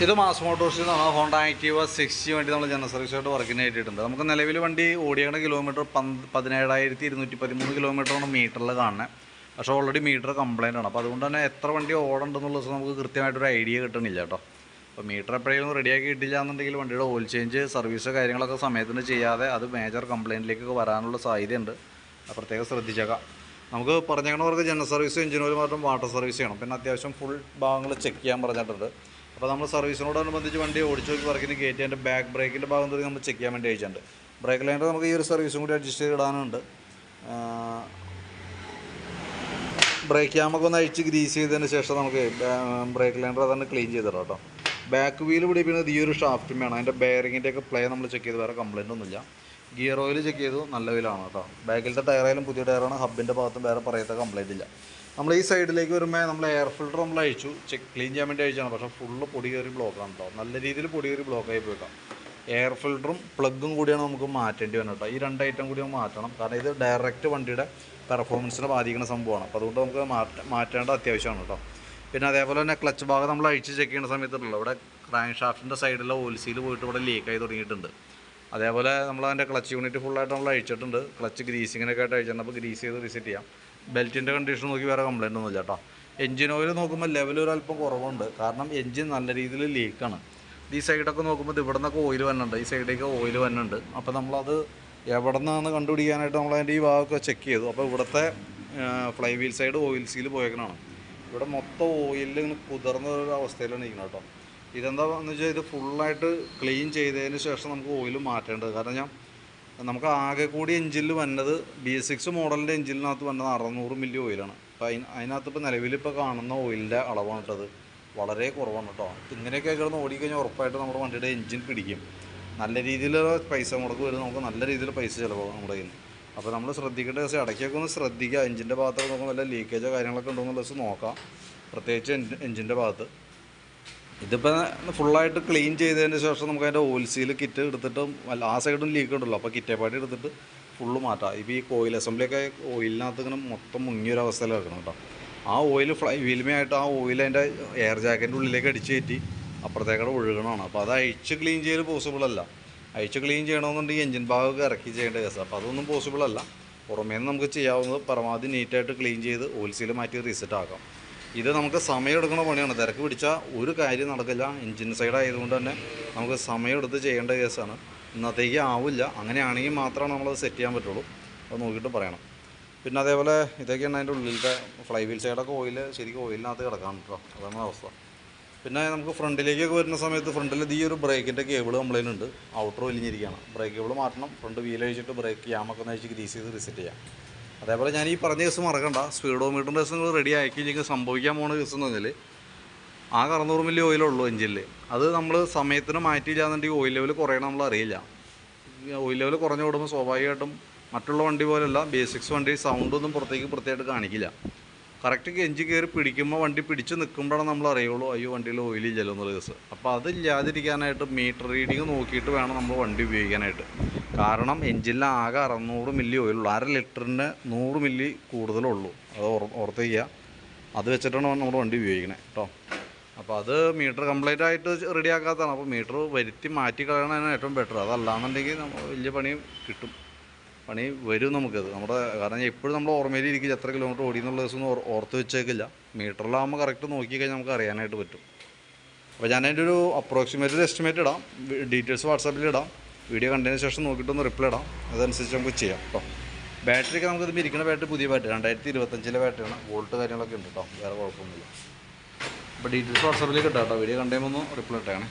ഇത് മാസ് മോട്ടോഴ്സിൽ നിന്നാണ് Honda Activa 60 വേണ്ടി നമ്മൾ ജനറൽ സർവീസായിട്ട് വർക്കിന് ആയിട്ടുണ്ട്. നമുക്ക് നിലവിൽ വണ്ടി ഓടിയേണ്ട കിലോമീറ്റർ 17,213 കിലോമീറ്ററാണ് മീറ്ററിൽ കാണുന്നത്. പക്ഷേ ഓൾറെഡി മീറ്റർ കംപ്ലൈൻ്റ് ആണ്. അപ്പോൾ അതുകൊണ്ട് തന്നെ എത്ര വണ്ടി ഓടേണ്ടെന്നുള്ള ദിവസം നമുക്ക് കൃത്യമായിട്ടൊരു ഐഡിയ കിട്ടണില്ല കേട്ടോ. അപ്പോൾ മീറ്റർ എപ്പോഴെങ്കിലും റെഡിയാക്കി കിട്ടില്ല എന്നുണ്ടെങ്കിൽ വണ്ടിയുടെ ഓയിൽ ചേഞ്ച് സർവീസ് കാര്യങ്ങളൊക്കെ സമയത്തിന് ചെയ്യാതെ അത് മേജർ കംപ്ലൈൻറ്റിലേക്ക് വരാനുള്ള സാധ്യതയുണ്ട്. പ്രത്യേകം ശ്രദ്ധിച്ചേക്കാം. നമുക്ക് പറഞ്ഞേക്കണവർക്ക് ജനറൽ സർവീസ്, എഞ്ചിൻ ഓയിൽ മാത്രം വാട്ടർ സർവീസ് ചെയ്യണം. പിന്നെ അത്യാവശ്യം ഫുൾ ഭാഗങ്ങൾ ചെക്ക് ചെയ്യാൻ പറഞ്ഞിട്ടുണ്ട്. അപ്പോൾ നമ്മൾ സർവീസിനോടനുബന്ധിച്ച് വണ്ടി ഓടിച്ച് നോക്കി വർക്കിന് കയറ്റി അതിൻ്റെ ബാക്ക് ബ്രേക്കിൻ്റെ ഭാഗം തുടങ്ങി നമ്മൾ ചെക്ക് ചെയ്യാൻ വേണ്ടി അയച്ചിട്ടുണ്ട്. ബ്രേക്ക് ലൈനർ നമുക്ക് ഈ ഒരു സർവീസും കൂടി അഡ്ജസ്റ്റ് ചെയ്ത് ഇടാനുണ്ട്. ബ്രേക്ക് ക്യാമൊക്കെ ഒന്ന് അഴിച്ച് ഗ്രീസ് ചെയ്തതിന് ശേഷം നമുക്ക് ബ്രേക്ക് ലൈനർ അതാണ് ക്ലീൻ ചെയ്തിടാം കേട്ടോ. ബാക്ക് വീൽ പിടിപ്പിക്കുന്നത് ഈ ഒരു ഷാഫ്റ്റും വേണം. അതിൻ്റെ ബെയറിങ്ങിൻ്റെയൊക്കെ പ്ലേ നമ്മൾ ചെക്ക് ചെയ്ത് വേറെ കംപ്ലയിൻ്റ് ഒന്നുമില്ല. ഗിയർ ഓയിൽ ചെക്ക് ചെയ്തു, നല്ല വീലാണ് കേട്ടോ. ബാക്കിലത്തെ ടയറായാലും പുതിയ ടയറാണ്. ഹബിൻ്റെ ഭാഗത്തും വേറെ പറയത്ത കംപ്ലയിൻ്റ് ഇല്ല. നമ്മൾ ഈ സൈഡിലേക്ക് വരുമ്പോൾ നമ്മൾ എയർ ഫിൽറ്റർ നമ്മൾ അഴിച്ചു, ക്ലീൻ ചെയ്യാൻ വേണ്ടി അഴിച്ചാണ്. പക്ഷേ ഫുള്ള് പൊടി കയറി ബ്ലോക്കാണ് കേട്ടോ. നല്ല രീതിയിൽ പൊടി കയറി ബ്ലോക്കായി പോയിക്കാം. എയർ ഫിൽറ്ററും പ്ലഗും കൂടിയാണ് നമുക്ക് മാറ്റേണ്ടി വന്നത് കേട്ടോ. ഈ രണ്ട് ഐറ്റം കൂടി നമുക്ക് മാറ്റണം. കാരണം ഇത് ഡയറക്റ്റ് വണ്ടിയുടെ പെർഫോമൻസിനെ ബാധിക്കുന്ന സംഭവമാണ്. അപ്പോൾ അതുകൊണ്ട് നമുക്ക് മാറ്റേണ്ട അത്യാവശ്യമാണ് കേട്ടോ. പിന്നെ അതേപോലെ തന്നെ ക്ലച്ച് ഭാഗം നമ്മൾ അഴിച്ച് ചെക്ക് ചെയ്യുന്ന സമയത്തുള്ളൂ ഇവിടെ ക്രാങ്ക് ഷാഫ്റ്റിൻ്റെ സൈഡിലെ ഓയിൽ സീൽ പോയിട്ട് ഇവിടെ ലീക്കായി തുടങ്ങിയിട്ടുണ്ട്. അതേപോലെ നമ്മൾ അതിൻ്റെ ക്ലച്ച് യൂണിറ്റ് ഫുള്ളായിട്ട് നമ്മൾ അഴിച്ചിട്ടുണ്ട്. ക്ലച്ച് ഗ്രീസിങ്ങിനൊക്കെ ആയിട്ട് അഴിച്ചിട്ടുണ്ട്. അപ്പോൾ ഗ്രീസ് ചെയ്ത് റിസെറ്റ് ചെയ്യാം. ബെൽറ്റിൻ്റെ കണ്ടീഷൻ നോക്കി വേറെ കംപ്ലയിൻ്റ് ഒന്നുമില്ല കേട്ടോ. എഞ്ചിൻ ഓയിൽ നോക്കുമ്പോൾ ലെവൽ ഒരല്പം കുറവുണ്ട്. കാരണം എഞ്ചിൻ നല്ല രീതിയിൽ ലീക്കാണ്. ഈ സൈഡൊക്കെ നോക്കുമ്പോൾ ഇവിടെ നിന്നൊക്കെ ഓയിൽ വന്നുണ്ട്, ഈ സൈഡിലേക്ക് ഓയിൽ വന്നുണ്ട്. അപ്പോൾ നമ്മളത് എവിടെ നിന്നാണ് കണ്ടുപിടിക്കാനായിട്ട് നമ്മളതിൻ്റെ ഈ ഭാഗമൊക്കെ ചെക്ക് ചെയ്തു. അപ്പോൾ ഇവിടുത്തെ flywheel side oil seal പോയേക്കണതാണ്. ഇവിടെ മൊത്തം ഓയിലിൽ ഇങ്ങനെ കുതിർന്ന ഒരു അവസ്ഥയിലാണ് ഇരിക്കുന്നത് കേട്ടോ. ഇതെന്താണെന്ന് വെച്ചാൽ ഇത് ഫുള്ളായിട്ട് ക്ലീൻ ചെയ്തതിന് ശേഷം നമുക്ക് ഓയിൽ മാറ്റേണ്ടത്. കാരണം നമുക്ക് ആകെ കൂടി എഞ്ചിനിൽ വന്നത് BS6 മോഡലിൻ്റെ എഞ്ചിനകത്ത് വന്നത് 600 മില്ലി ഓയിലാണ്. അപ്പോൾ അതിനകത്ത് ഇപ്പോൾ നിലവിലിപ്പോൾ കാണുന്ന ഓയിലിൻ്റെ അളവാണ് കേട്ടത്, വളരെ കുറവാണ് കേട്ടോ. ഇങ്ങനെയൊക്കെ കിടന്ന് ഓടിക്കഴിഞ്ഞാൽ ഉറപ്പായിട്ട് നമ്മുടെ വണ്ടിയുടെ എഞ്ചിൻ പിടിക്കും. നല്ല രീതിയിൽ പൈസ മുടക്ക് വരും, നമുക്ക് നല്ല രീതിയിൽ പൈസ ചിലവാകും നമ്മുടെ കയ്യിൽ. അപ്പോൾ നമ്മൾ ശ്രദ്ധിക്കേണ്ട ദിവസം ഇടയ്ക്കൊക്കെ ഒന്ന് ശ്രദ്ധിക്കുക. എഞ്ചിൻ്റെ ഭാഗത്തൊക്കെ നോക്കുമ്പോൾ വല്ല ലീക്കേജോ കാര്യങ്ങളൊക്കെ ഉണ്ടോ എന്നുള്ള ദിവസം നോക്കാം, പ്രത്യേകിച്ച് എഞ്ചിൻ്റെ ഭാഗത്ത്. ഇതിപ്പോൾ ഫുള്ളായിട്ട് ക്ലീൻ ചെയ്തതിന് ശേഷം നമുക്ക് അതിൻ്റെ ഓയിൽ സീൽ കിറ്റ് എടുത്തിട്ട് ആ സൈഡും ലീക്ക് ഉണ്ടല്ലോ, അപ്പോൾ കിറ്റേപ്പാടി എടുത്തിട്ട് ഫുള്ള് മാറ്റാം. ഇപ്പോൾ ഈ കോയിൽ അസംബ്ലിയൊക്കെ ഓയിലിനകത്ത് ഇങ്ങനെ മൊത്തം മുങ്ങിയൊരവസ്ഥയിൽ വെക്കണം കേട്ടോ. ആ ഓയിൽ ഫ്ലൈ വീലുമയായിട്ട് ആ ഓയിൽ അതിൻ്റെ എയർ ജാക്കറ്റിൻ്റെ ഉള്ളിലേക്ക് അടിച്ച് കയറ്റി അപ്പുറത്തേക്കടെ ഒഴുകണമാണ്. അപ്പോൾ അത് അഴിച്ച് ക്ലീൻ ചെയ്യൽ പോസിബിൾ അല്ല. അഴിച്ച് ക്ലീൻ ചെയ്യണമെന്നുണ്ടെങ്കിൽ എഞ്ചിൻ ഭാഗമൊക്കെ ഇറക്കി ചെയ്യേണ്ട കേസ്. അപ്പോൾ അതൊന്നും പോസിബിൾ അല്ല. പുറമേ നിന്ന് നമുക്ക് ചെയ്യാവുന്നത് പരമാവധി നീറ്റായിട്ട് ക്ലീൻ ചെയ്ത് ഓയിൽ സീൽ മാറ്റി റീസെറ്റ് ആക്കാം. ഇത് നമുക്ക് സമയം എടുക്കുന്ന പണിയാണ്. തിരക്ക് പിടിച്ചാൽ ഒരു കാര്യം നടക്കില്ല. എഞ്ചിൻ സൈഡ് ആയതുകൊണ്ട് തന്നെ നമുക്ക് സമയമെടുത്ത് ചെയ്യേണ്ട കേസാണ്. ഇന്നത്തേക്ക് ആവില്ല. അങ്ങനെയാണെങ്കിൽ മാത്രമാണ് നമ്മളത് സെറ്റ് ചെയ്യാൻ പറ്റുള്ളൂ. അത് നോക്കിയിട്ട് പറയണം. പിന്നെ അതേപോലെ ഇതൊക്കെയാണ് അതിൻ്റെ ഉള്ളിലത്തെ ഫ്ലൈ വീൽ സൈഡൊക്കെ ഓയിൽ ശരിക്കും ഓയിലിനകത്ത് കിടക്കാൻ കേട്ടോ. അതാണ് അവസ്ഥ. പിന്നെ നമുക്ക് ഫ്രണ്ടിലേക്കൊക്കെ വരുന്ന സമയത്ത് ഫ്രണ്ടിൽ ഈ ഒരു ബ്രേക്കിൻ്റെ കേബിൾ കംപ്ലൈൻറ്റ് ഉണ്ട്. ഔട്ടർ വലിഞ്ഞിരിക്കുകയാണ്. ബ്രേക്ക് കേബിൾ മാറ്റണം. ഫ്രണ്ട് വീൽ അഴിച്ചിട്ട് ബ്രേക്ക് ക്യാമൊക്കെ ഒന്ന് അഴിച്ച് ഗ്രീസ് ചെയ്ത് റിസെറ്റ് ചെയ്യാം. അതേപോലെ ഞാൻ ഈ പറഞ്ഞ കേസ് മറക്കണ്ട. സ്പീഡോമീറ്ററിൻ്റെ കേസ് നിങ്ങൾ റെഡി ആക്കിയില്ലെങ്കിൽ സംഭവിക്കാൻ പോകുന്ന കേസ് എന്ന് പറഞ്ഞാൽ ആ 600 മില്ലി ഓയിലുള്ളൂ എഞ്ചിനിൽ. അത് നമ്മൾ സമയത്തിന് മാറ്റിയില്ലാന്നുണ്ടെങ്കിൽ ഓയിൽ ലെവൽ കുറയണം നമ്മൾ അറിയില്ല. ഓയിൽ ലെവൽ കുറഞ്ഞു കൂടുമ്പോൾ സ്വാഭാവികമായിട്ടും മറ്റുള്ള വണ്ടി പോലെയല്ല, BS6 വണ്ടി സൗണ്ടൊന്നും പുറത്തേക്ക് പ്രത്യേകമായിട്ട് കാണിക്കില്ല. കറക്റ്റ് എഞ്ചിൻ കയറി പിടിക്കുമ്പോൾ വണ്ടി പിടിച്ച് നിൽക്കുമ്പോഴാണ് നമ്മൾ അറിയുള്ളൂ അയ്യോ വണ്ടിയിൽ ഓയിലില്ലല്ലോ എന്നുള്ള കേസ്. അപ്പോൾ അതില്ലാതിരിക്കാനായിട്ട് മീറ്റർ റീഡിങ് നോക്കിയിട്ട് വേണം നമ്മൾ വണ്ടി ഉപയോഗിക്കാനായിട്ട്. കാരണം എഞ്ചിനിൽ ആകെ 600 മില്ലി ഓയിലുള്ളൂ. 1/2 ലിറ്ററിന് 100 മില്ലി കൂടുതലുള്ളൂ. അത് ഓർത്ത് ചെയ്യുക. അത് വെച്ചിട്ടാണ് നമ്മൾ വണ്ടി ഉപയോഗിക്കണത് കേട്ടോ. അപ്പോൾ അത് മീറ്റർ കംപ്ലീറ്റ് ആയിട്ട് റെഡിയാക്കാത്തതാണ്. അപ്പോൾ മീറ്റർ വരുത്തി മാറ്റി കളയണതാണ് ഏറ്റവും ബെറ്റർ. അതല്ലാന്നുണ്ടെങ്കിൽ നമ്മൾ വലിയ പണി കിട്ടും, പണി വരും നമുക്കത്. നമ്മുടെ കാരണം എപ്പോഴും നമ്മൾ ഓർമ്മയിൽ ഇരിക്കില്ല എത്ര കിലോമീറ്റർ ഓടി എന്നുള്ള ദിവസം ഓർത്ത് വെച്ചേക്കില്ല. മീറ്ററിലാകുമ്പോൾ കറക്റ്റ് നോക്കി കഴിഞ്ഞാൽ നമുക്ക് അറിയാനായിട്ട് പറ്റും. അപ്പോൾ ഞാൻ അതിൻ്റെ ഒരു അപ്രോക്സിമേറ്റ് ഒരു എസ്റ്റിമേറ്റ് ഇടാം, ഡീറ്റെയിൽസ് വാട്സാപ്പിൽ ഇടാം. വീഡിയോ കണ്ടതിന് ശേഷം നോക്കിയിട്ടൊന്ന് റിപ്ലൈ ഇടാം. അതനുസരിച്ച് നമുക്ക് ചെയ്യാം കേട്ടോ. ബാറ്ററിയൊക്കെ നമുക്കിത് ഇരിക്കുന്ന ബാറ്ററി പുതിയ ബാറ്ററി 2025 ബാറ്ററിയാണ്. വോൾട്ട് കാര്യങ്ങളൊക്കെ ഉണ്ട് കേട്ടോ, വേറെ കുഴപ്പമൊന്നുമില്ല. അപ്പോൾ ഡീറ്റെയിൽസ് വാട്സാപ്പിലേക്ക് ഇട്ടാം കേട്ടോ. വീഡിയോ കണ്ടുമ്പോൾ ഒന്ന് റിപ്ലൈ ഇട്ടാണ്.